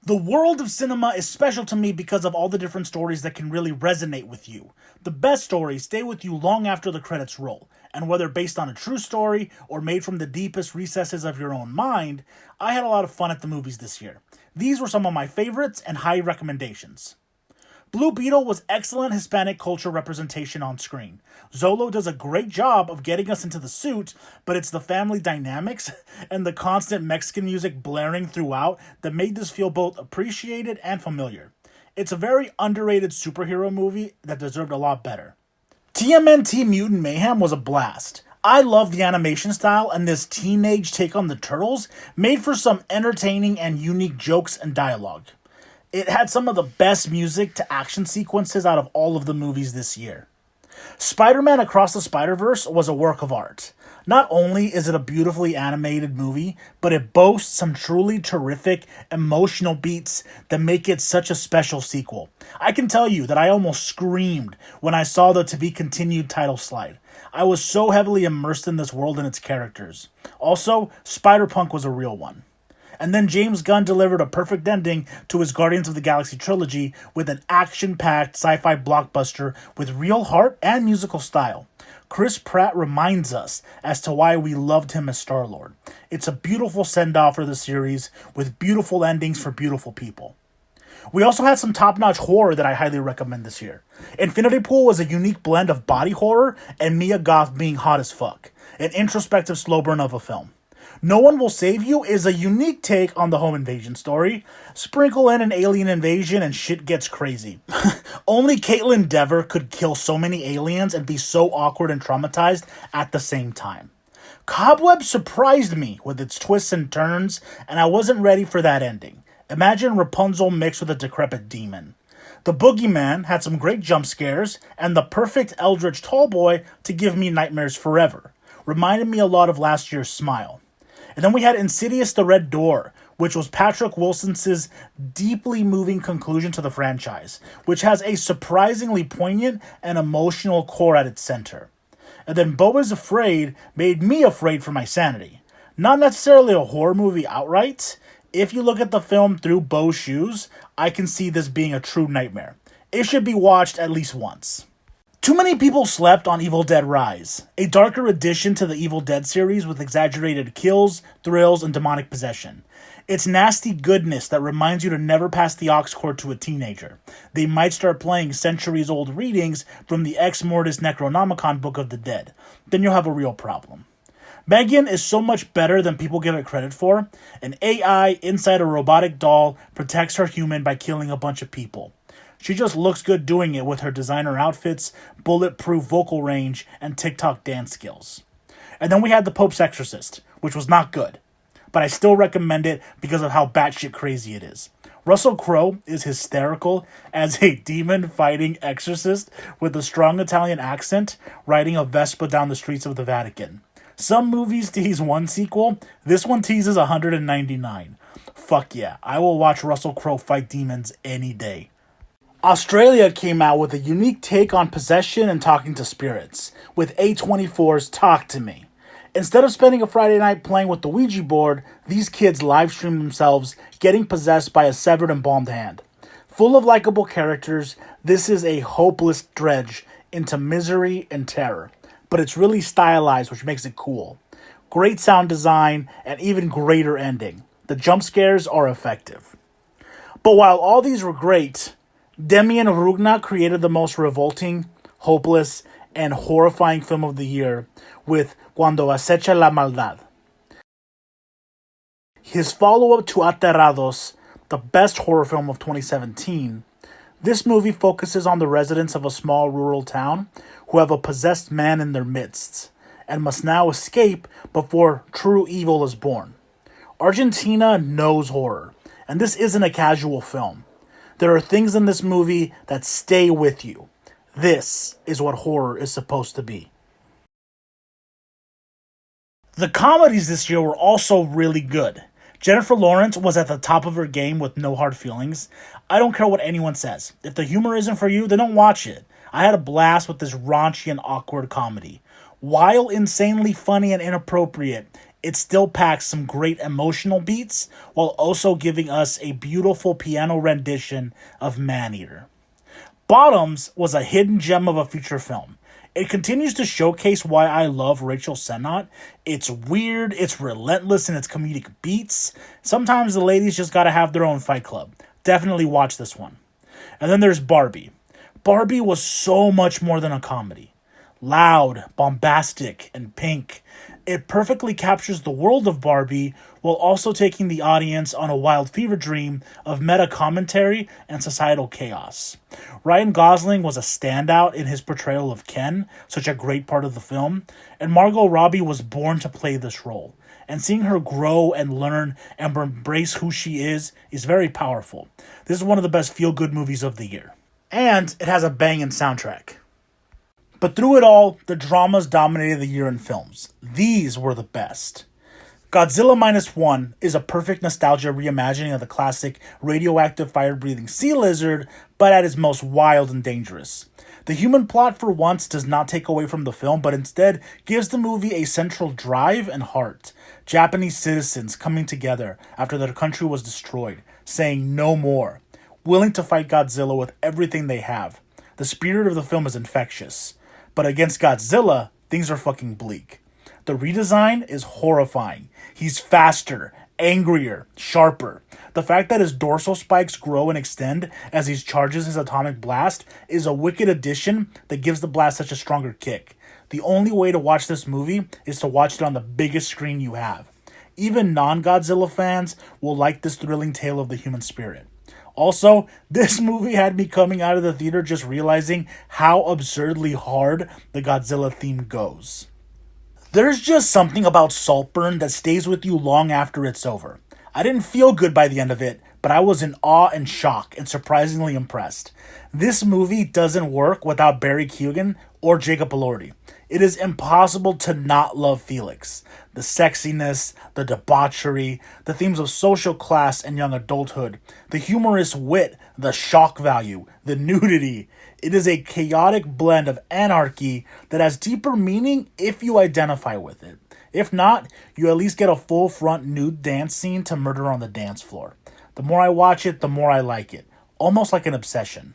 The world of cinema is special to me because of all the different stories that can really resonate with you. The best stories stay with you long after the credits roll, and whether based on a true story or made from the deepest recesses of your own mind, I had a lot of fun at the movies this year. These were some of my favorites and high recommendations. Blue Beetle was excellent Hispanic culture representation on screen. Zolo does a great job of getting us into the suit, but it's the family dynamics and the constant Mexican music blaring throughout that made this feel both appreciated and familiar. It's a very underrated superhero movie that deserved a lot better. TMNT Mutant Mayhem was a blast. I love the animation style, and this teenage take on the Turtles made for some entertaining and unique jokes and dialogue. It had some of the best music to action sequences out of all of the movies this year. Spider-Man Across the Spider-Verse was a work of art. Not only is it a beautifully animated movie, but it boasts some truly terrific emotional beats that make it such a special sequel. I can tell you that I almost screamed when I saw the to be continued title slide. I was so heavily immersed in this world and its characters. Also, Spider-Punk was a real one. And then James Gunn delivered a perfect ending to his Guardians of the Galaxy trilogy with an action-packed sci-fi blockbuster with real heart and musical style. Chris Pratt reminds us as to why we loved him as Star-Lord. It's a beautiful send-off for the series with beautiful endings for beautiful people. We also had some top-notch horror that I highly recommend this year. Infinity Pool was a unique blend of body horror and Mia Goth being hot as fuck. An introspective slow burn of a film. No One Will Save You is a unique take on the home invasion story. Sprinkle in an alien invasion and shit gets crazy. Only Caitlin Dever could kill so many aliens and be so awkward and traumatized at the same time. Cobweb surprised me with its twists and turns, and I wasn't ready for that ending. Imagine Rapunzel mixed with a decrepit demon. The Boogeyman had some great jump scares, and the perfect Eldritch Tallboy to give me nightmares forever. Reminded me a lot of last year's Smile. And then we had Insidious the Red Door, which was Patrick Wilson's deeply moving conclusion to the franchise, which has a surprisingly poignant and emotional core at its center. And then Beau is Afraid made me afraid for my sanity. Not necessarily a horror movie outright. If you look at the film through Beau's shoes, I can see this being a true nightmare. It should be watched at least once. Too many people slept on Evil Dead Rise, a darker addition to the Evil Dead series with exaggerated kills, thrills, and demonic possession. It's nasty goodness that reminds you to never pass the aux cord to a teenager. They might start playing centuries-old readings from the Ex Mortis Necronomicon Book of the Dead. Then you'll have a real problem. Megan is so much better than people give it credit for. An AI inside a robotic doll protects her human by killing a bunch of people. She just looks good doing it with her designer outfits, bulletproof vocal range, and TikTok dance skills. And then we had The Pope's Exorcist, which was not good, but I still recommend it because of how batshit crazy it is. Russell Crowe is hysterical as a demon-fighting exorcist with a strong Italian accent riding a Vespa down the streets of the Vatican. Some movies tease one sequel, this one teases 199. Fuck yeah, I will watch Russell Crowe fight demons any day. Australia came out with a unique take on possession and talking to spirits, with A24's Talk to Me. Instead of spending a Friday night playing with the Ouija board, these kids livestream themselves getting possessed by a severed embalmed hand. Full of likable characters, this is a hopeless dredge into misery and terror, but it's really stylized, which makes it cool. Great sound design, and even greater ending. The jump scares are effective. But while all these were great, Demian Rugna created the most revolting, hopeless, and horrifying film of the year with Cuando acecha la maldad. His follow-up to Aterrados, the best horror film of 2017, this movie focuses on the residents of a small rural town who have a possessed man in their midst and must now escape before true evil is born. Argentina knows horror, and this isn't a casual film. There are things in this movie that stay with you. This is what horror is supposed to be. The comedies this year were also really good. Jennifer Lawrence was at the top of her game with No Hard Feelings. I don't care what anyone says. If the humor isn't for you, then don't watch it. I had a blast with this raunchy and awkward comedy. While insanely funny and inappropriate, it still packs some great emotional beats while also giving us a beautiful piano rendition of Maneater. Bottoms was a hidden gem of a feature film. It continues to showcase why I love Rachel Sennott. It's weird, it's relentless in its comedic beats. Sometimes the ladies just gotta have their own fight club. Definitely watch this one. And then there's Barbie. Barbie was so much more than a comedy. Loud, bombastic, and pink. It perfectly captures the world of Barbie while also taking the audience on a wild fever dream of meta commentary and societal chaos. Ryan Gosling was a standout in his portrayal of Ken, such a great part of the film, and Margot Robbie was born to play this role. And seeing her grow and learn and embrace who she is very powerful. This is one of the best feel-good movies of the year. And it has a banging soundtrack. But through it all, the dramas dominated the year in films. These were the best. Godzilla Minus One is a perfect nostalgia reimagining of the classic radioactive fire-breathing sea lizard, but at its most wild and dangerous. The human plot for once does not take away from the film, but instead gives the movie a central drive and heart. Japanese citizens coming together after their country was destroyed, saying no more, willing to fight Godzilla with everything they have. The spirit of the film is infectious. But against Godzilla, things are fucking bleak. The redesign is horrifying. He's faster, angrier, sharper. The fact that his dorsal spikes grow and extend as he charges his atomic blast is a wicked addition that gives the blast such a stronger kick. The only way to watch this movie is to watch it on the biggest screen you have. Even non-Godzilla fans will like this thrilling tale of the human spirit. Also, this movie had me coming out of the theater just realizing how absurdly hard the Godzilla theme goes. There's just something about Saltburn that stays with you long after it's over. I didn't feel good by the end of it, but I was in awe and shock and surprisingly impressed. This movie doesn't work without Barry Keoghan or Jacob Elordi. It is impossible to not love Felix. The sexiness, the debauchery, the themes of social class and young adulthood, the humorous wit, the shock value, the nudity. It is a chaotic blend of anarchy that has deeper meaning if you identify with it. If not, you at least get a full front nude dance scene to murder on the dance floor. The more I watch it, the more I like it. Almost like an obsession.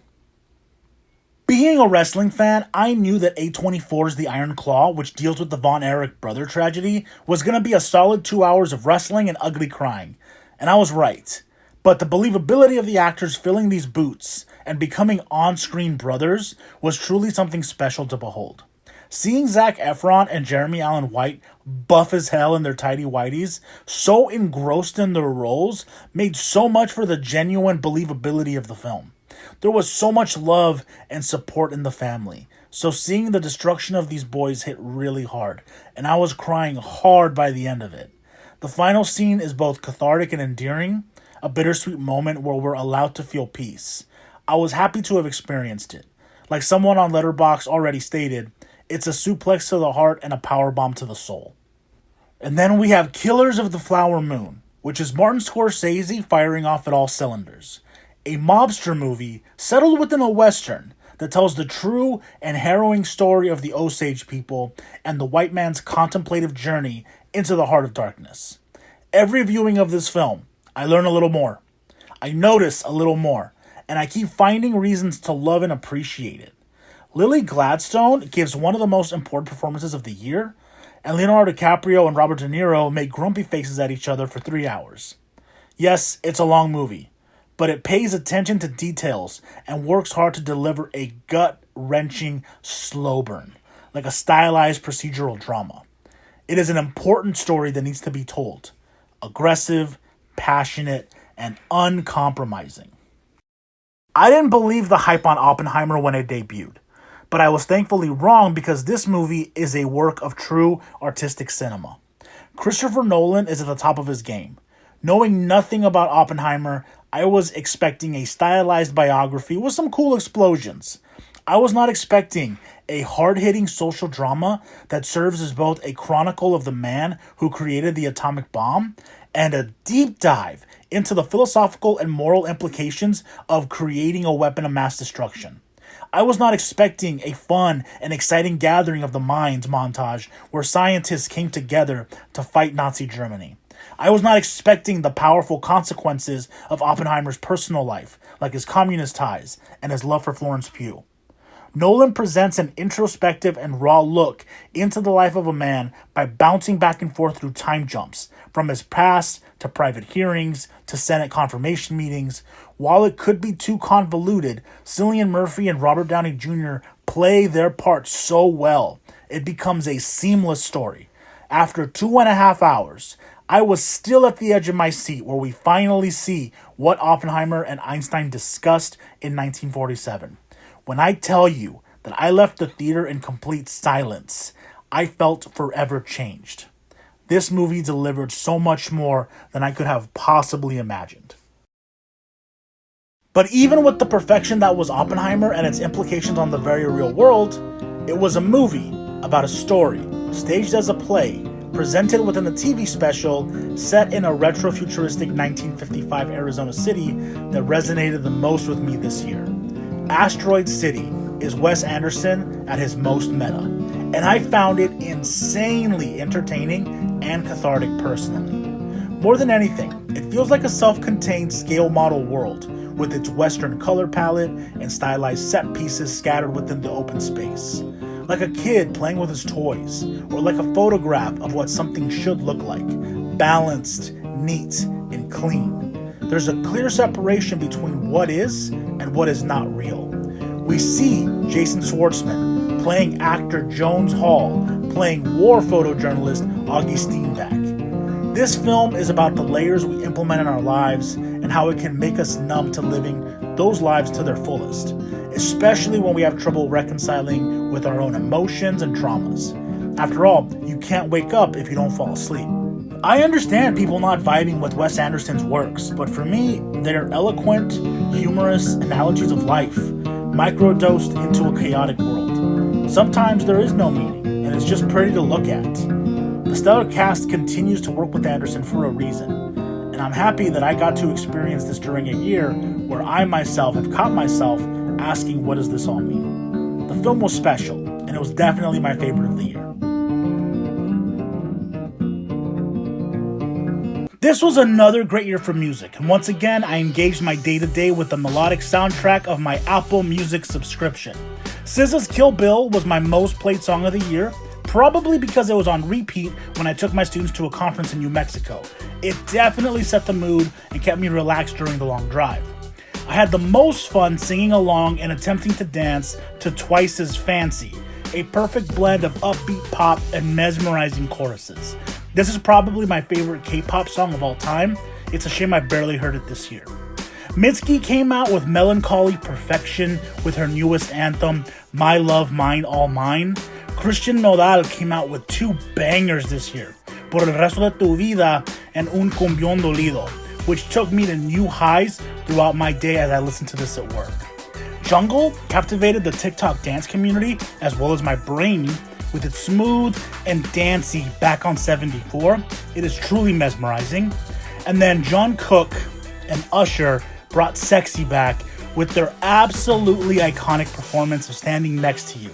Being a wrestling fan, I knew that A24's The Iron Claw, which deals with the Von Erich brother tragedy, was going to be a solid 2 hours of wrestling and ugly crying. And I was right. But the believability of the actors filling these boots and becoming on-screen brothers was truly something special to behold. Seeing Zac Efron and Jeremy Allen White buff as hell in their tidy whities, so engrossed in their roles, made so much for the genuine believability of the film. There was so much love and support in the family. So seeing the destruction of these boys hit really hard, and I was crying hard by the end of it. The final scene is both cathartic and endearing, a bittersweet moment where we're allowed to feel peace. I was happy to have experienced it. Like someone on Letterboxd already stated, it's a suplex to the heart and a powerbomb to the soul. And then we have Killers of the Flower Moon, which is Martin Scorsese firing off at all cylinders. A mobster movie settled within a western that tells the true and harrowing story of the Osage people and the white man's contemplative journey into the heart of darkness. Every viewing of this film, I learn a little more. I notice a little more, and I keep finding reasons to love and appreciate it. Lily Gladstone gives one of the most important performances of the year, and Leonardo DiCaprio and Robert De Niro make grumpy faces at each other for 3 hours. Yes, it's a long movie, but it pays attention to details and works hard to deliver a gut-wrenching slow burn, like a stylized procedural drama. It is an important story that needs to be told. Aggressive, passionate, and uncompromising. I didn't believe the hype on Oppenheimer when it debuted, but I was thankfully wrong because this movie is a work of true artistic cinema. Christopher Nolan is at the top of his game. Knowing nothing about Oppenheimer, I was expecting a stylized biography with some cool explosions. I was not expecting a hard-hitting social drama that serves as both a chronicle of the man who created the atomic bomb and a deep dive into the philosophical and moral implications of creating a weapon of mass destruction. I was not expecting a fun and exciting gathering of the minds montage where scientists came together to fight Nazi Germany. I was not expecting the powerful consequences of Oppenheimer's personal life, like his communist ties and his love for Florence Pugh. Nolan presents an introspective and raw look into the life of a man by bouncing back and forth through time jumps, from his past to private hearings to Senate confirmation meetings. While it could be too convoluted, Cillian Murphy and Robert Downey Jr. play their parts so well, it becomes a seamless story. After 2.5 hours, I was still at the edge of my seat where we finally see what Oppenheimer and Einstein discussed in 1947. When I tell you that I left the theater in complete silence, I felt forever changed. This movie delivered so much more than I could have possibly imagined. But even with the perfection that was Oppenheimer and its implications on the very real world, it was a movie about a story, staged as a play, presented within a TV special set in a retro-futuristic 1955 Arizona city that resonated the most with me this year. Asteroid City is Wes Anderson at his most meta, and I found it insanely entertaining and cathartic personally. More than anything, it feels like a self-contained scale model world, with its Western color palette and stylized set pieces scattered within the open space. Like a kid playing with his toys, or like a photograph of what something should look like, balanced, neat, and clean. There's a clear separation between what is and what is not real. We see Jason Schwartzman playing actor Jones Hall, playing war photojournalist Augie Steenbeck. This film is about the layers we implement in our lives and how it can make us numb to living those lives to their fullest, especially when we have trouble reconciling with our own emotions and traumas. After all, you can't wake up if you don't fall asleep. I understand people not vibing with Wes Anderson's works, but for me, they're eloquent, humorous analogies of life, microdosed into a chaotic world. Sometimes there is no meaning, and it's just pretty to look at. The stellar cast continues to work with Anderson for a reason, and I'm happy that I got to experience this during a year where I myself have caught myself asking, what does this all mean? The film was special, and it was definitely my favorite of the year. This was another great year for music, and once again, I engaged my day-to-day with the melodic soundtrack of my Apple Music subscription. SZA's Kill Bill was my most played song of the year, probably because it was on repeat when I took my students to a conference in New Mexico. It definitely set the mood and kept me relaxed during the long drive. I had the most fun singing along and attempting to dance to Twice as Fancy, a perfect blend of upbeat pop and mesmerizing choruses. This is probably my favorite K-pop song of all time. It's a shame I barely heard it this year. Mitski came out with melancholy perfection with her newest anthem, My Love, Mine, All Mine. Christian Nodal came out with 2 bangers this year, Por el Resto de Tu Vida and Un Cumbión Dolido, which took me to new highs throughout my day as I listened to this at work. Jungle captivated the TikTok dance community as well as my brain with its smooth and dancey Back on 74. It is truly mesmerizing. And then John Cook and Usher brought Sexy back with their absolutely iconic performance of Standing Next to You.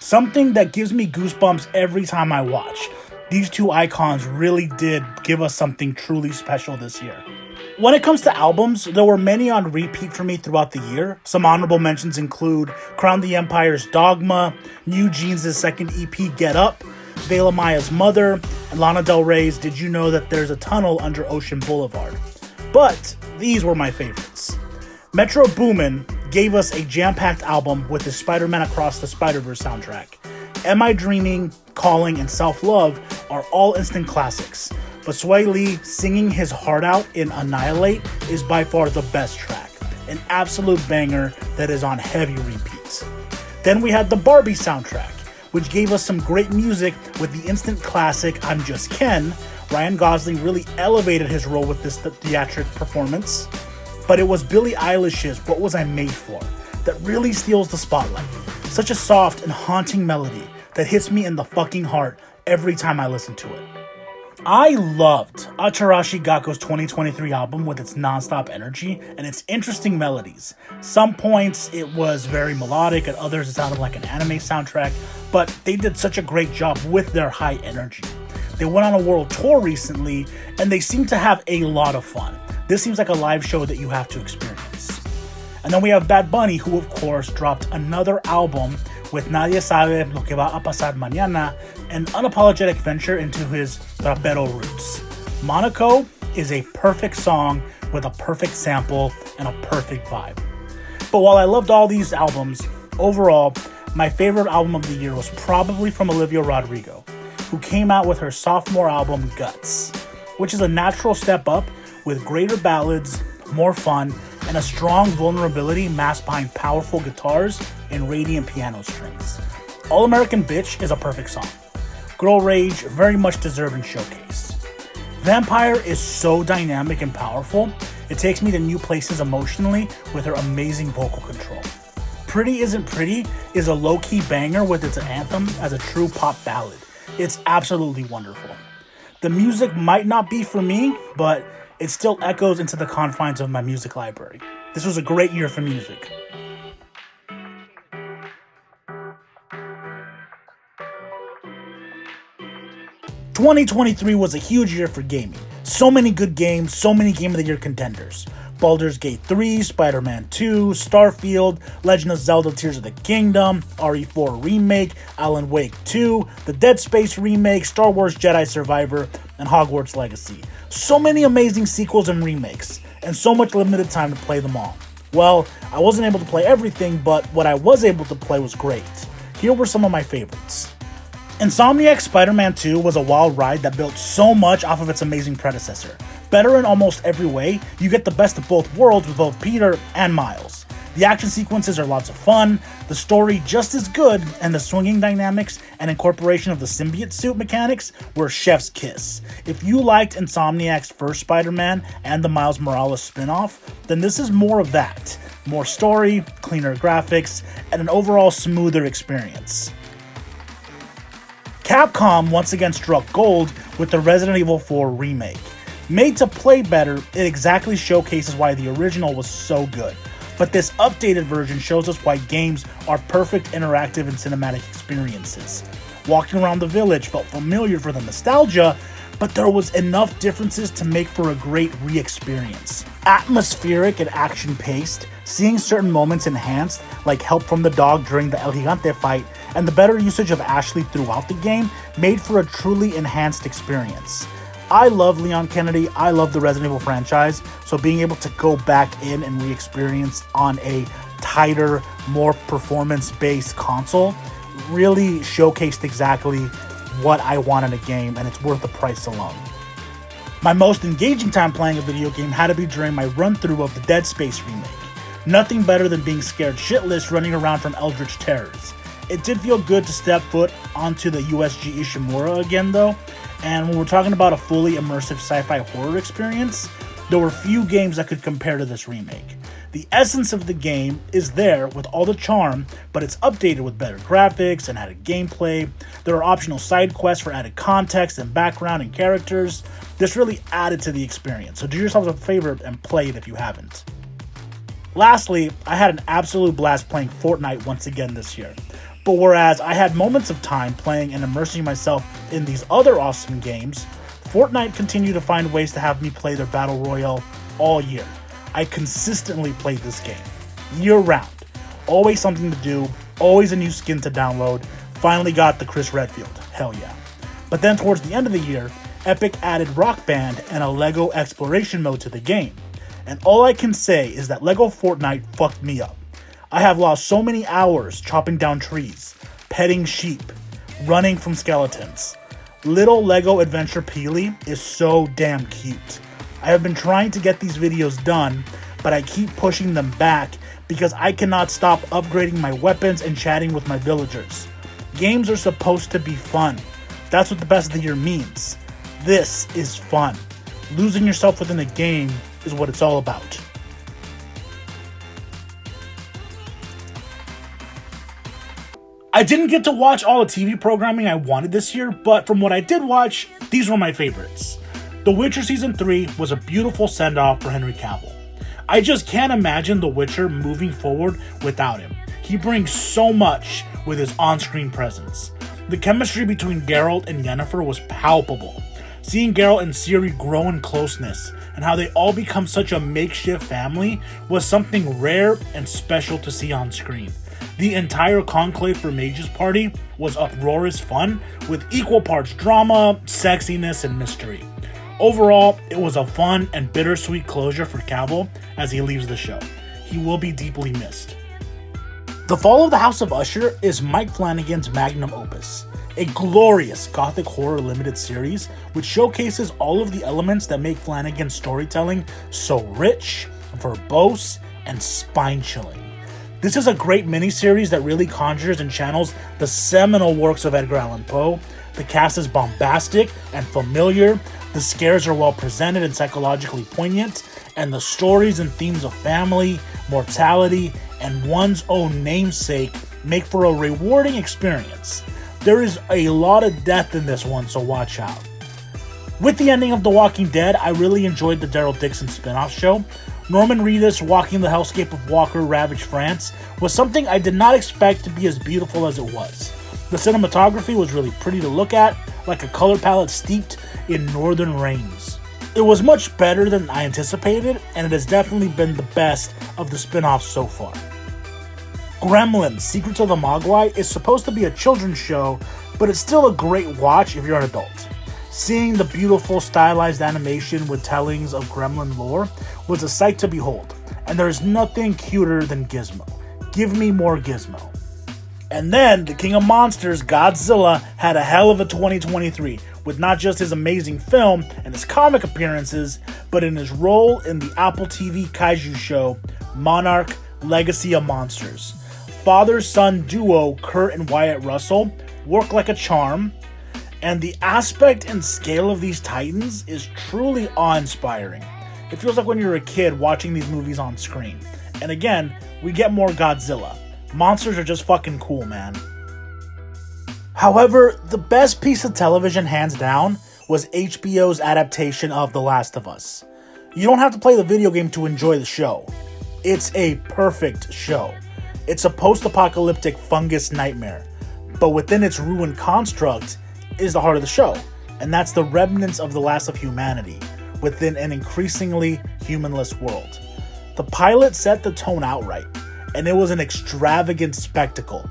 Something that gives me goosebumps every time I watch. These 2 icons really did give us something truly special this year. When it comes to albums, there were many on repeat for me throughout the year. Some honorable mentions include Crown the Empire's Dogma, New Jeans' second EP Get Up, Vela Maya's Mother, and Lana Del Rey's Did You Know That There's a Tunnel Under Ocean Boulevard. But these were my favorites. Metro Boomin gave us a jam-packed album with his Spider-Man Across the Spider-Verse soundtrack. Am I Dreaming, Calling, and Self-Love are all instant classics. But Sway Lee singing his heart out in Annihilate is by far the best track. An absolute banger that is on heavy repeats. Then we had the Barbie soundtrack, which gave us some great music with the instant classic I'm Just Ken. Ryan Gosling really elevated his role with this theatric performance. But it was Billie Eilish's What Was I Made For that really steals the spotlight. Such a soft and haunting melody that hits me in the fucking heart every time I listen to it. I loved Atarashi Gako's 2023 album with its non-stop energy and its interesting melodies. Some points it was very melodic, at others it sounded like an anime soundtrack, but they did such a great job with their high energy. They went on a world tour recently, and they seem to have a lot of fun. This seems like a live show that you have to experience. And then we have Bad Bunny, who of course dropped another album with Nadie Sabe Lo Que Va A Pasar Mañana, an unapologetic venture into his rapero roots. Monaco is a perfect song with a perfect sample and a perfect vibe. But while I loved all these albums, overall, my favorite album of the year was probably from Olivia Rodrigo, who came out with her sophomore album, Guts, which is a natural step up with greater ballads, more fun, and a strong vulnerability masked behind powerful guitars and radiant piano strings. All American Bitch is a perfect song. Girl Rage very much deserved and showcased. Vampire is so dynamic and powerful, it takes me to new places emotionally with her amazing vocal control. Pretty Isn't Pretty is a low-key banger with its anthem as a true pop ballad. It's absolutely wonderful. The music might not be for me, but it still echoes into the confines of my music library. This was a great year for music. "2023 was a huge year for gaming. So many good games, so many Game of the Year contenders. Baldur's Gate 3, Spider-Man 2, Starfield, Legend of Zelda Tears of the Kingdom, RE4 Remake, Alan Wake 2, the Dead Space Remake, Star Wars Jedi Survivor, and Hogwarts Legacy. So many amazing sequels and remakes, and so much limited time to play them all. Well, I wasn't able to play everything, but what I was able to play was great. Here were some of my favorites. Insomniac's Spider-Man 2 was a wild ride that built so much off of its amazing predecessor. Better in almost every way, you get the best of both worlds with both Peter and Miles. The action sequences are lots of fun, the story just as good, and the swinging dynamics and incorporation of the symbiote suit mechanics were chef's kiss. If you liked Insomniac's first Spider-Man and the Miles Morales spin-off, then this is more of that. More story, cleaner graphics, and an overall smoother experience. Capcom once again struck gold with the Resident Evil 4 remake. Made to play better, it exactly showcases why the original was so good. But this updated version shows us why games are perfect interactive and cinematic experiences. Walking around the village felt familiar for the nostalgia, but there was enough differences to make for a great re-experience. Atmospheric and action-paced, seeing certain moments enhanced, like help from the dog during the El Gigante fight, and the better usage of Ashley throughout the game made for a truly enhanced experience. I love Leon Kennedy, I love the Resident Evil franchise, so being able to go back in and re-experience on a tighter, more performance-based console really showcased exactly what I want in a game, and it's worth the price alone. My most engaging time playing a video game had to be during my run-through of the Dead Space remake. Nothing better than being scared shitless running around from eldritch terrors. It did feel good to step foot onto the USG Ishimura again though, and when we're talking about a fully immersive sci-fi horror experience, there were few games that could compare to this remake. The essence of the game is there with all the charm, but it's updated with better graphics and added gameplay. There are optional side quests for added context and background and characters. This really added to the experience, so do yourselves a favor and play it if you haven't. Lastly, I had an absolute blast playing Fortnite once again this year. But whereas I had moments of time playing and immersing myself in these other awesome games, Fortnite continued to find ways to have me play their Battle Royale all year. I consistently played this game, year round. Always something to do, always a new skin to download. Finally got the Chris Redfield, hell yeah. But then towards the end of the year, Epic added Rock Band and a LEGO exploration mode to the game. And all I can say is that LEGO Fortnite fucked me up. I have lost so many hours chopping down trees, petting sheep, running from skeletons. Little Lego Adventure Peely is so damn cute. I have been trying to get these videos done, but I keep pushing them back because I cannot stop upgrading my weapons and chatting with my villagers. Games are supposed to be fun. That's what the best of the year means. This is fun. Losing yourself within a game is what it's all about. I didn't get to watch all the TV programming I wanted this year, but from what I did watch, these were my favorites. The Witcher Season 3 was a beautiful send-off for Henry Cavill. I just can't imagine The Witcher moving forward without him. He brings so much with his on-screen presence. The chemistry between Geralt and Yennefer was palpable. Seeing Geralt and Ciri grow in closeness and how they all become such a makeshift family was something rare and special to see on screen. The entire Conclave for Mages party was uproarious fun with equal parts drama, sexiness, and mystery. Overall, it was a fun and bittersweet closure for Cavill as he leaves the show. He will be deeply missed. The Fall of the House of Usher is Mike Flanagan's magnum opus, a glorious gothic horror limited series which showcases all of the elements that make Flanagan's storytelling so rich, verbose, and spine-chilling. This is a great miniseries that really conjures and channels the seminal works of Edgar Allan Poe. The cast is bombastic and familiar, the scares are well presented and psychologically poignant, and the stories and themes of family, mortality, and one's own namesake make for a rewarding experience. There is a lot of death in this one, so watch out. With the ending of The Walking Dead, I really enjoyed the Daryl Dixon spin-off show. Norman Reedus walking the hellscape of Walker ravaged France was something I did not expect to be as beautiful as it was. The cinematography was really pretty to look at, like a color palette steeped in northern rains. It was much better than I anticipated, and it has definitely been the best of the spin-offs so far. Gremlins: Secrets of the Mogwai is supposed to be a children's show, but it's still a great watch if you're an adult. Seeing the beautiful stylized animation with tellings of gremlin lore was a sight to behold, and there is nothing cuter than Gizmo. Give me more Gizmo. And then, the King of Monsters, Godzilla, had a hell of a 2023, with not just his amazing film and his comic appearances, but in his role in the Apple TV kaiju show, Monarch: Legacy of Monsters. Father-son duo Kurt and Wyatt Russell work like a charm, and the aspect and scale of these titans is truly awe-inspiring. It feels like when you're a kid watching these movies on screen. And again, we get more Godzilla. Monsters are just fucking cool, man. However, the best piece of television, hands down, was HBO's adaptation of The Last of Us. You don't have to play the video game to enjoy the show. It's a perfect show. It's a post-apocalyptic fungus nightmare, but within its ruined construct is the heart of the show, and that's the remnants of the last of humanity within an increasingly humanless world. The pilot set the tone outright, and it was an extravagant spectacle.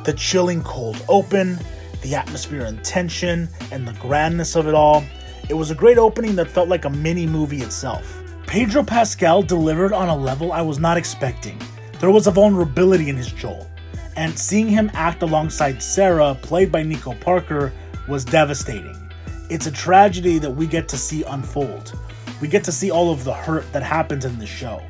The chilling cold open, the atmosphere and tension, and the grandness of it all. It was a great opening that felt like a mini movie itself. Pedro Pascal delivered on a level I was not expecting. There was a vulnerability in his Joel, and seeing him act alongside Sarah, played by Nico Parker, was devastating. It's a tragedy that we get to see unfold. We get to see all of the hurt that happens in this show.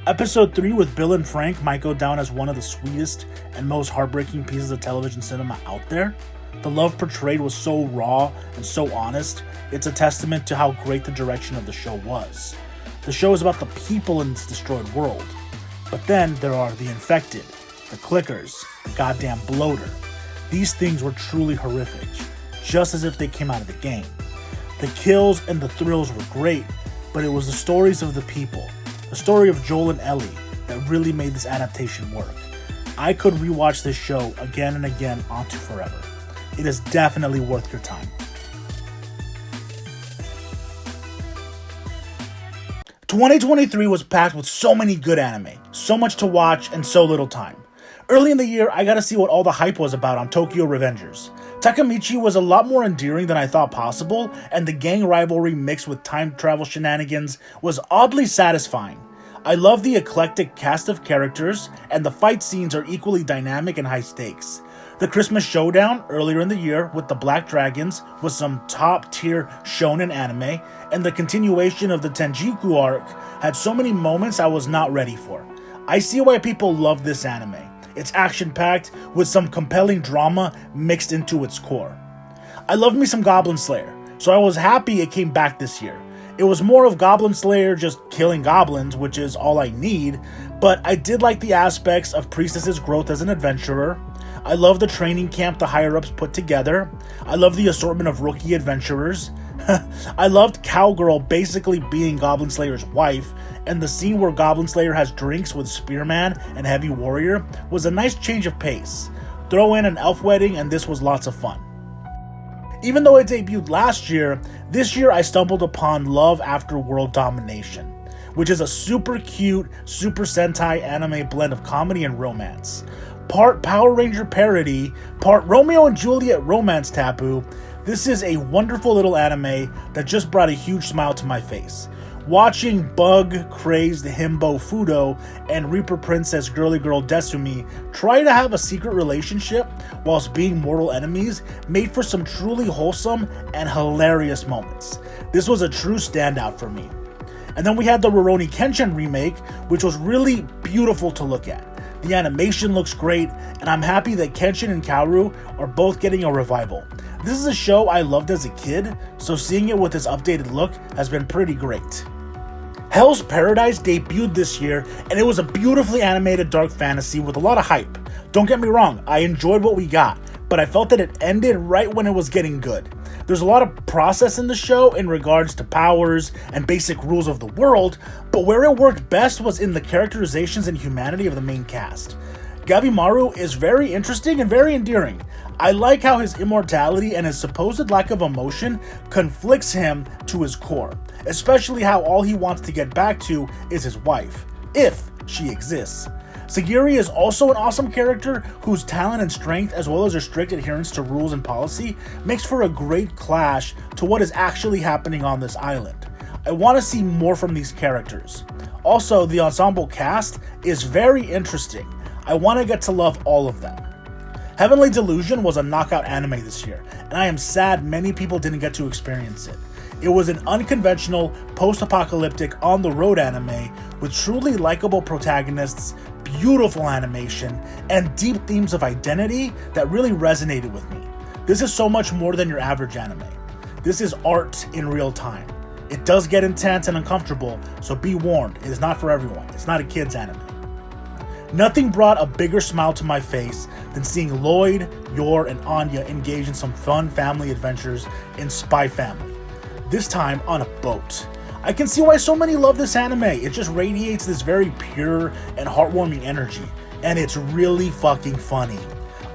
Episode 3 with Bill and Frank might go down as one of the sweetest and most heartbreaking pieces of television cinema out there. The love portrayed was so raw and so honest, it's a testament to how great the direction of the show was. The show is about the people in this destroyed world. But then there are the infected, the clickers, the goddamn bloater. These things were truly horrific, just as if they came out of the game. The kills and the thrills were great, but it was the stories of the people, the story of Joel and Ellie, that really made this adaptation work. I could rewatch this show again and again onto forever. It is definitely worth your time. 2023 was packed with so many good anime, so much to watch, and so little time. Early in the year, I got to see what all the hype was about on Tokyo Revengers. Takemichi was a lot more endearing than I thought possible, and the gang rivalry mixed with time travel shenanigans was oddly satisfying. I love the eclectic cast of characters, and the fight scenes are equally dynamic and high stakes. The Christmas showdown earlier in the year with the Black Dragons was some top-tier shonen anime, and the continuation of the Tenjiku arc had so many moments I was not ready for. I see why people love this anime. It's action-packed with some compelling drama mixed into its core. I love me some Goblin Slayer, so I was happy it came back this year. It was more of Goblin Slayer just killing goblins, which is all I need, but I did like the aspects of Priestess's growth as an adventurer. I love the training camp the higher-ups put together. I love the assortment of rookie adventurers. I loved Cowgirl basically being Goblin Slayer's wife, and the scene where Goblin Slayer has drinks with Spearman and Heavy Warrior was a nice change of pace. Throw in an elf wedding and this was lots of fun. Even though it debuted last year, this year I stumbled upon Love After World Domination, which is a super cute, Super Sentai anime blend of comedy and romance. Part Power Ranger parody, part Romeo and Juliet romance taboo, this is a wonderful little anime that just brought a huge smile to my face. Watching bug-crazed himbo Fudo and Reaper Princess girly girl Desumi try to have a secret relationship whilst being mortal enemies made for some truly wholesome and hilarious moments. This was a true standout for me. And then we had the Rurouni Kenshin remake, which was really beautiful to look at. The animation looks great, and I'm happy that Kenshin and Kaoru are both getting a revival. This is a show I loved as a kid, so seeing it with this updated look has been pretty great. Hell's Paradise debuted this year, and it was a beautifully animated dark fantasy with a lot of hype. Don't get me wrong, I enjoyed what we got, but I felt that it ended right when it was getting good. There's a lot of process in the show in regards to powers and basic rules of the world, but where it worked best was in the characterizations and humanity of the main cast. Gabimaru is very interesting and very endearing. I like how his immortality and his supposed lack of emotion conflicts him to his core, especially how all he wants to get back to is his wife, if she exists. Sagiri is also an awesome character whose talent and strength, as well as her strict adherence to rules and policy, makes for a great clash to what is actually happening on this island. I want to see more from these characters. Also, the ensemble cast is very interesting. I want to get to love all of them. Heavenly Delusion was a knockout anime this year, and I am sad many people didn't get to experience it. It was an unconventional, post-apocalyptic, on-the-road anime with truly likable protagonists, beautiful animation, and deep themes of identity that really resonated with me. This is so much more than your average anime. This is art in real time. It does get intense and uncomfortable, so be warned, it is not for everyone. It's not a kid's anime. Nothing brought a bigger smile to my face than seeing Lloyd, Yor, and Anya engage in some fun family adventures in Spy Family. This time on a boat. I can see why so many love this anime. It just radiates this very pure and heartwarming energy, and it's really fucking funny.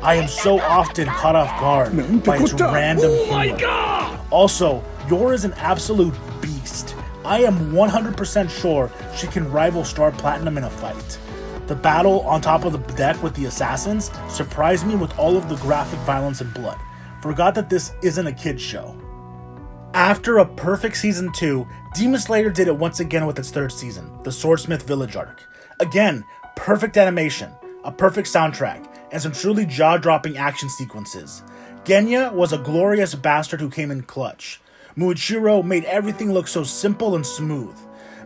I am so often caught off guard by its random humor. Also, Yor is an absolute beast. I am 100% sure she can rival Star Platinum in a fight. The battle on top of the deck with the assassins surprised me with all of the graphic violence and blood. Forgot that this isn't a kid's show. After a perfect season 2, Demon Slayer did it once again with its third season, the Swordsmith Village arc. Again, perfect animation, a perfect soundtrack, and some truly jaw-dropping action sequences. Genya was a glorious bastard who came in clutch. Muichiro made everything look so simple and smooth.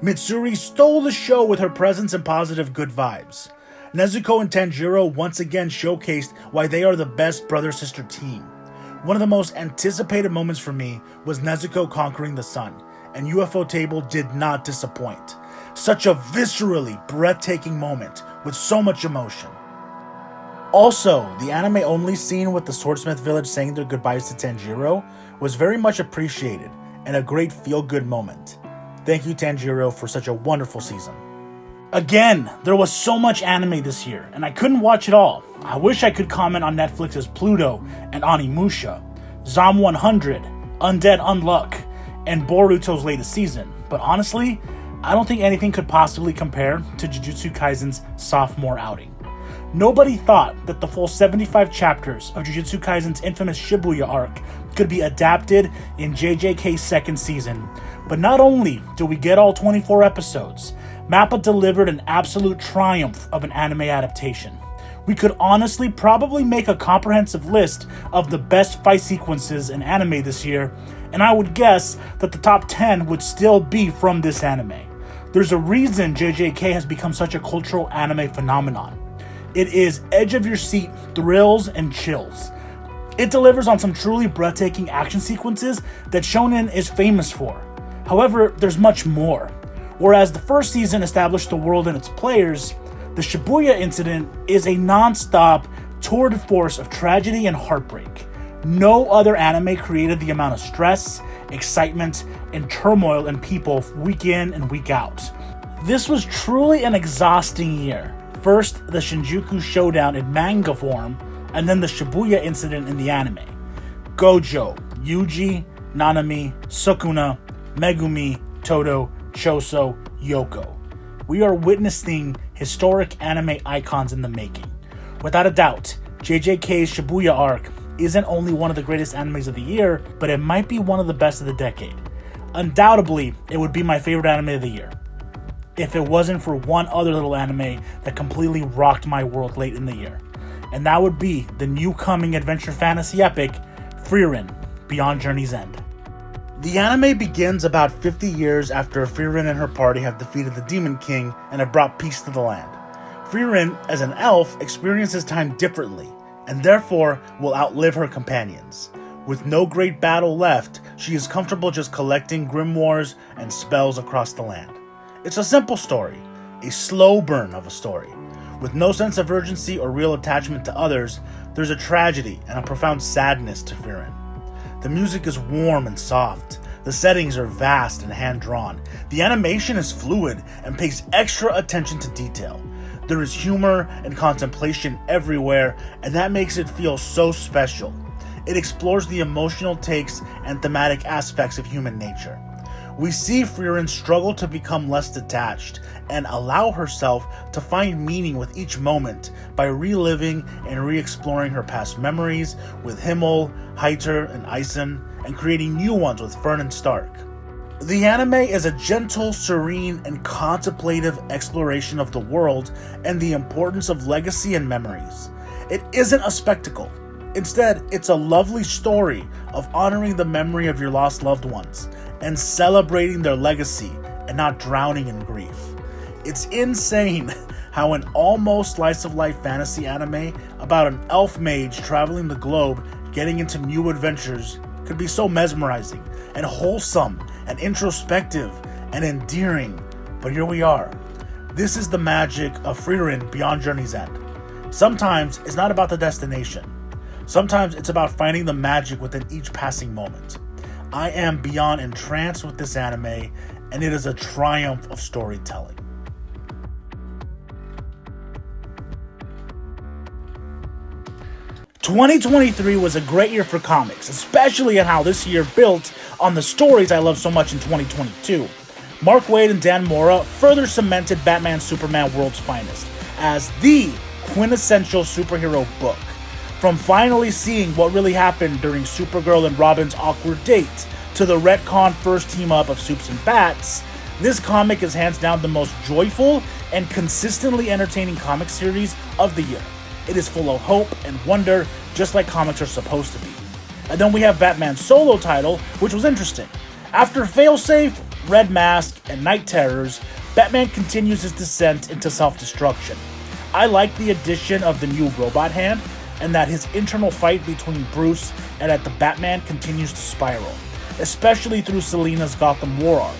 Mitsuri stole the show with her presence and positive good vibes. Nezuko and Tanjiro once again showcased why they are the best brother-sister team. One of the most anticipated moments for me was Nezuko conquering the sun, and UFO Table did not disappoint. Such a viscerally breathtaking moment with so much emotion. Also, the anime-only scene with the Swordsmith Village saying their goodbyes to Tanjiro was very much appreciated and a great feel-good moment. Thank you, Tanjiro, for such a wonderful season. Again, there was so much anime this year, and I couldn't watch it all. I wish I could comment on Netflix's Pluto and Onimusha, Zom 100, Undead Unluck, and Boruto's latest season, but honestly, I don't think anything could possibly compare to Jujutsu Kaisen's sophomore outing. Nobody thought that the full 75 chapters of Jujutsu Kaisen's infamous Shibuya arc could be adapted in JJK's second season, but not only do we get all 24 episodes, MAPPA delivered an absolute triumph of an anime adaptation. We could honestly probably make a comprehensive list of the best fight sequences in anime this year, and I would guess that the top 10 would still be from this anime. There's a reason JJK has become such a cultural anime phenomenon. It is edge-of-your-seat thrills and chills. It delivers on some truly breathtaking action sequences that Shonen is famous for. However, there's much more. Whereas the first season established the world and its players, the Shibuya incident is a non-stop, tour de force of tragedy and heartbreak. No other anime created the amount of stress, excitement, and turmoil in people week in and week out. This was truly an exhausting year. First, the Shinjuku showdown in manga form, and then the Shibuya incident in the anime. Gojo, Yuji, Nanami, Sukuna, Megumi, Todo, Choso, Yoko. We are witnessing historic anime icons in the making. Without a doubt, JJK's Shibuya arc isn't only one of the greatest animes of the year, but it might be one of the best of the decade. Undoubtedly, it would be my favorite anime of the year, if it wasn't for one other little anime that completely rocked my world late in the year. And that would be the new coming adventure fantasy epic, Frieren, Beyond Journey's End. The anime begins about 50 years after Frieren and her party have defeated the Demon King and have brought peace to the land. Frieren, as an elf, experiences time differently, and therefore will outlive her companions. With no great battle left, she is comfortable just collecting grimoires and spells across the land. It's a simple story, a slow burn of a story. With no sense of urgency or real attachment to others, there's a tragedy and a profound sadness to Frieren. The music is warm and soft. The settings are vast and hand-drawn. The animation is fluid and pays extra attention to detail. There is humor and contemplation everywhere, and that makes it feel so special. It explores the emotional takes and thematic aspects of human nature. We see Frieren struggle to become less detached and allow herself to find meaning with each moment by reliving and re-exploring her past memories with Himmel, Heiter, and Eisen, and creating new ones with Fern and Stark. The anime is a gentle, serene, and contemplative exploration of the world and the importance of legacy and memories. It isn't a spectacle. Instead, it's a lovely story of honoring the memory of your lost loved ones and celebrating their legacy and not drowning in grief. It's insane how an almost slice-of-life fantasy anime about an elf mage traveling the globe getting into new adventures could be so mesmerizing and wholesome and introspective and endearing. But here we are. This is the magic of Frieren Beyond Journey's End. Sometimes it's not about the destination. Sometimes it's about finding the magic within each passing moment. I am beyond entranced with this anime, and it is a triumph of storytelling. "2023 was a great year for comics, especially in how this year built on the stories I loved so much in 2022. Mark Waid and Dan Mora further cemented Batman Superman World's Finest as the quintessential superhero book. From finally seeing what really happened during Supergirl and Robin's awkward date to the retcon first team-up of Supes and Bats, this comic is hands down the most joyful and consistently entertaining comic series of the year. It is full of hope and wonder, just like comics are supposed to be. And then we have Batman's solo title, which was interesting. After Failsafe, Red Mask, and Night Terrors, Batman continues his descent into self-destruction. I like the addition of the new robot hand, and that his internal fight between Bruce and the Batman continues to spiral, especially through Selina's Gotham War arc.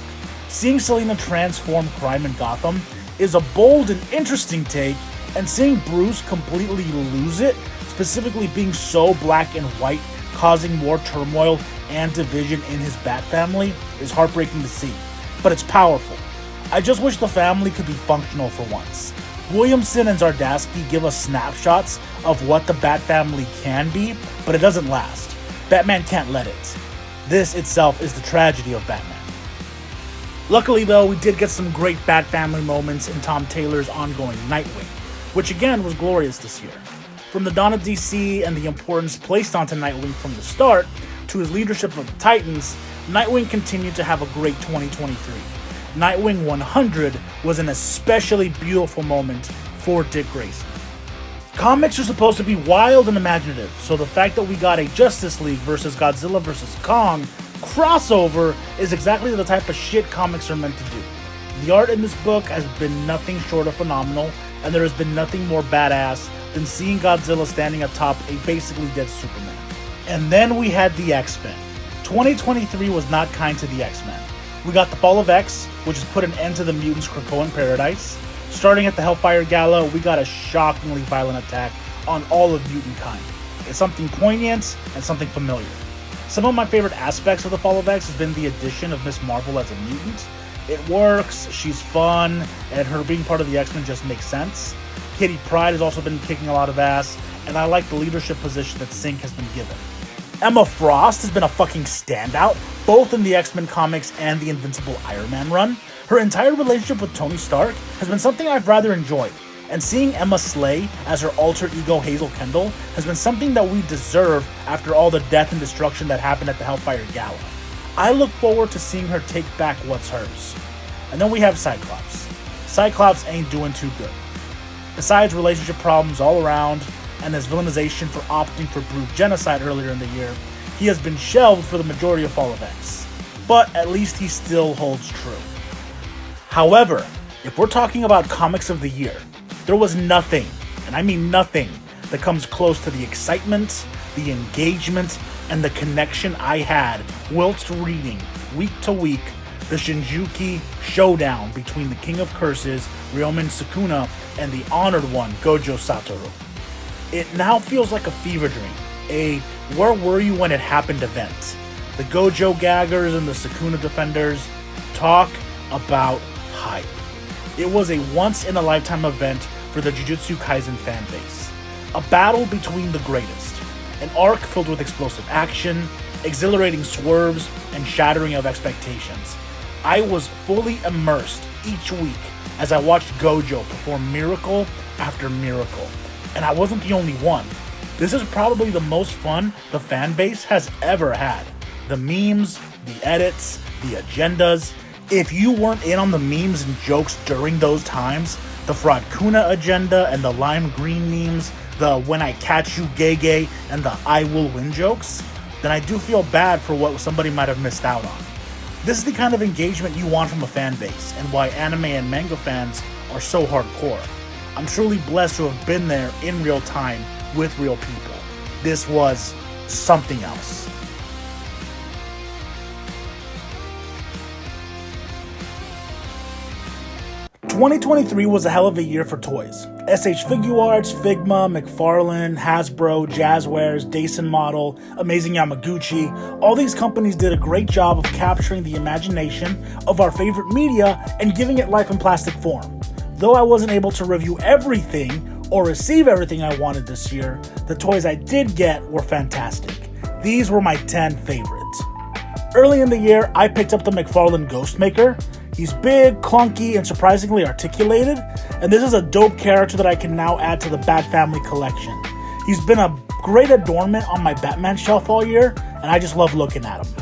Seeing Selina transform crime in Gotham is a bold and interesting take, and seeing Bruce completely lose it, specifically being so black and white, causing more turmoil and division in his Bat family, is heartbreaking to see, but it's powerful. I just wish the family could be functional for once. Williamson and Zdarsky give us snapshots of what the Bat family can be, but it doesn't last. Batman can't let it. This itself is the tragedy of Batman. Luckily though, we did get some great Bat family moments in Tom Taylor's ongoing Nightwing, which again was glorious this year. From the dawn of DC and the importance placed onto Nightwing from the start, to his leadership of the Titans, Nightwing continued to have a great 2023. Nightwing 100 was an especially beautiful moment for Dick Grayson. Comics are supposed to be wild and imaginative, so the fact that we got a Justice League versus Godzilla versus Kong crossover is exactly the type of shit comics are meant to do. The art in this book has been nothing short of phenomenal, and there has been nothing more badass than seeing Godzilla standing atop a basically dead Superman. And then we had the X-Men. 2023 was not kind to the X-Men. We got the Fall of X, which has put an end to the mutants' Krakoan paradise. Starting at the Hellfire Gala, we got a shockingly violent attack on all of mutant kind. It's something poignant and something familiar. Some of my favorite aspects of the Fall of X has been the addition of Miss Marvel as a mutant. It works, she's fun, and her being part of the X-Men just makes sense. Kitty Pryde has also been kicking a lot of ass, and I like the leadership position that Synch has been given. Emma Frost has been a fucking standout, both in the X-Men comics and the Invincible Iron Man run. Her entire relationship with Tony Stark has been something I've rather enjoyed, and seeing Emma slay as her alter ego Hazel Kendall has been something that we deserve after all the death and destruction that happened at the Hellfire Gala. I look forward to seeing her take back what's hers. And then we have Cyclops. Cyclops ain't doing too good. Besides relationship problems all around, and his villainization for opting for brute genocide earlier in the year, he has been shelved for the majority of Fall of X. But at least he still holds true. However, if we're talking about comics of the year, there was nothing, and I mean nothing, that comes close to the excitement, the engagement, and the connection I had whilst reading, week to week, the Shinjuku showdown between the King of Curses, Ryomen Sukuna, and the Honored One, Gojo Satoru. It now feels like a fever dream, a where were you when it happened event. The Gojo gaggers and the Sukuna defenders, talk about hype. It was a once-in-a-lifetime event for the Jujutsu Kaisen fanbase. A battle between the greatest. An arc filled with explosive action, exhilarating swerves, and shattering of expectations. I was fully immersed each week as I watched Gojo perform miracle after miracle. And I wasn't the only one. This is probably the most fun the fanbase has ever had. The memes, the edits, the agendas. If you weren't in on the memes and jokes during those times, the Fraud Kuna agenda and the lime green memes, the when I catch you gay gay and the I will win jokes, then I do feel bad for what somebody might have missed out on. This is the kind of engagement you want from a fan base, and why anime and manga fans are so hardcore. I'm truly blessed to have been there in real time with real people. This was something else. "2023 was a hell of a year for toys. SH Figuarts, Figma, McFarlane, Hasbro, Jazzwares, Dason Model, Amazing Yamaguchi, all these companies did a great job of capturing the imagination of our favorite media and giving it life in plastic form. Though I wasn't able to review everything or receive everything I wanted this year, the toys I did get were fantastic. These were my 10 favorites. Early in the year, I picked up the McFarlane Ghostmaker. He's big, clunky, and surprisingly articulated, and this is a dope character that I can now add to the Bat Family collection. He's been a great adornment on my Batman shelf all year, and I just love looking at him.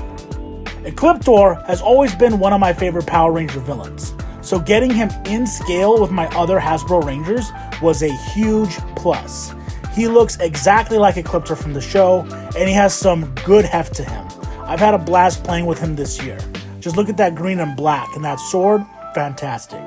Ecliptor has always been one of my favorite Power Ranger villains, so getting him in scale with my other Hasbro Rangers was a huge plus. He looks exactly like Ecliptor from the show, and he has some good heft to him. I've had a blast playing with him this year. Just look at that green and black, and that sword, fantastic.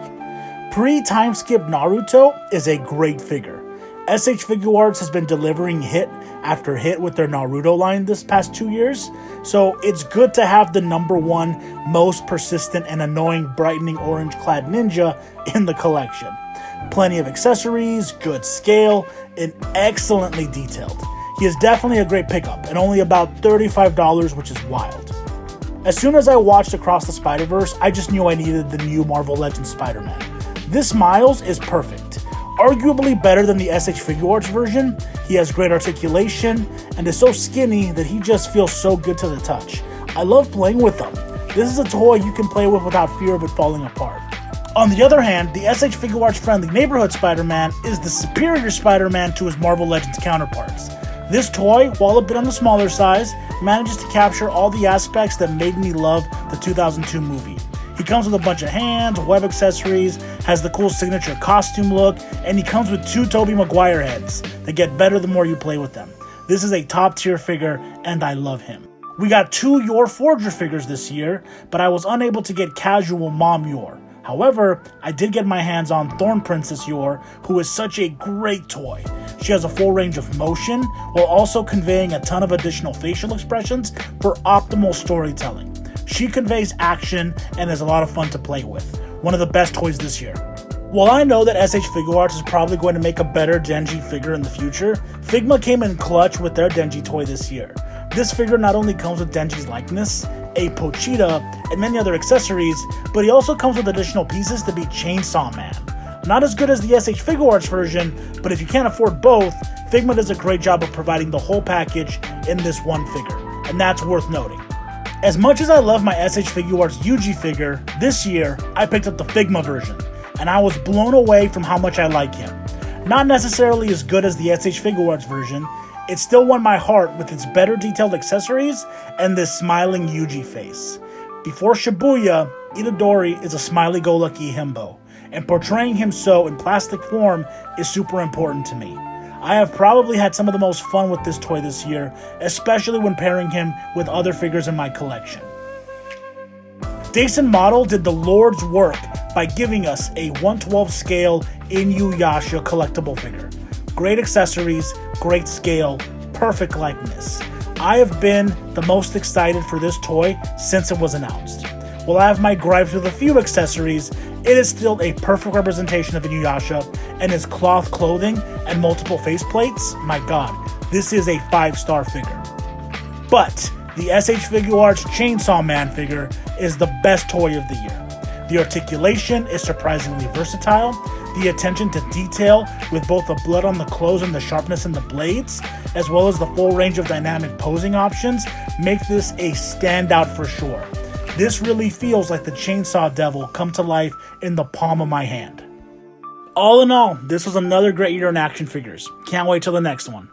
Pre-time skip Naruto is a great figure. SH Figuarts has been delivering hit after hit with their Naruto line this past 2 years, so it's good to have the number one most persistent and annoying brightening orange-clad ninja in the collection. Plenty of accessories, good scale, and excellently detailed. He is definitely a great pickup, and only about $35, which is wild. As soon as I watched Across the Spider-Verse, I just knew I needed the new Marvel Legends Spider-Man. This Miles is perfect. Arguably better than the SH Figuarts version, he has great articulation and is so skinny that he just feels so good to the touch. I love playing with him. This is a toy you can play with without fear of it falling apart. On the other hand, the SH Figuarts friendly neighborhood Spider-Man is the superior Spider-Man to his Marvel Legends counterparts. This toy, while a bit on the smaller size, manages to capture all the aspects that made me love the 2002 movie. He comes with a bunch of hands, web accessories, has the cool signature costume look, and he comes with 2 Tobey Maguire heads that get better the more you play with them. This is a top tier figure, and I love him. We got 2 Yor Forger figures this year, but I was unable to get casual Mom Yor. However, I did get my hands on Thorn Princess Yor, who is such a great toy. She has a full range of motion, while also conveying a ton of additional facial expressions for optimal storytelling. She conveys action and is a lot of fun to play with. One of the best toys this year. While I know that SH Figuarts is probably going to make a better Denji figure in the future, Figma came in clutch with their Denji toy this year. This figure not only comes with Denji's likeness, a Pochita, and many other accessories, but he also comes with additional pieces to be Chainsaw Man. Not as good as the SH Figuarts version, but if you can't afford both, Figma does a great job of providing the whole package in this one figure, and that's worth noting. As much as I love my SH Figuarts Yuji figure, this year I picked up the Figma version, and I was blown away from how much I like him. Not necessarily as good as the SH Figuarts version, it still won my heart with its better detailed accessories and this smiling Yuji face. Before Shibuya, Itadori is a smiley-go-lucky himbo, and portraying him so in plastic form is super important to me. I have probably had some of the most fun with this toy this year, especially when pairing him with other figures in my collection. Dason Model did the Lord's work by giving us a 1/12 scale Inuyasha collectible figure. Great accessories, great scale, perfect likeness. I have been the most excited for this toy since it was announced. While I have my gripes with a few accessories, it is still a perfect representation of Inuyasha, and his cloth clothing and multiple faceplates, my god, this is a 5-star figure. But the SH Figuarts Chainsaw Man figure is the best toy of the year. The articulation is surprisingly versatile. The attention to detail with both the blood on the clothes and the sharpness in the blades, as well as the full range of dynamic posing options, make this a standout for sure. This really feels like the Chainsaw Devil come to life in the palm of my hand. All in all, this was another great year in action figures. Can't wait till the next one.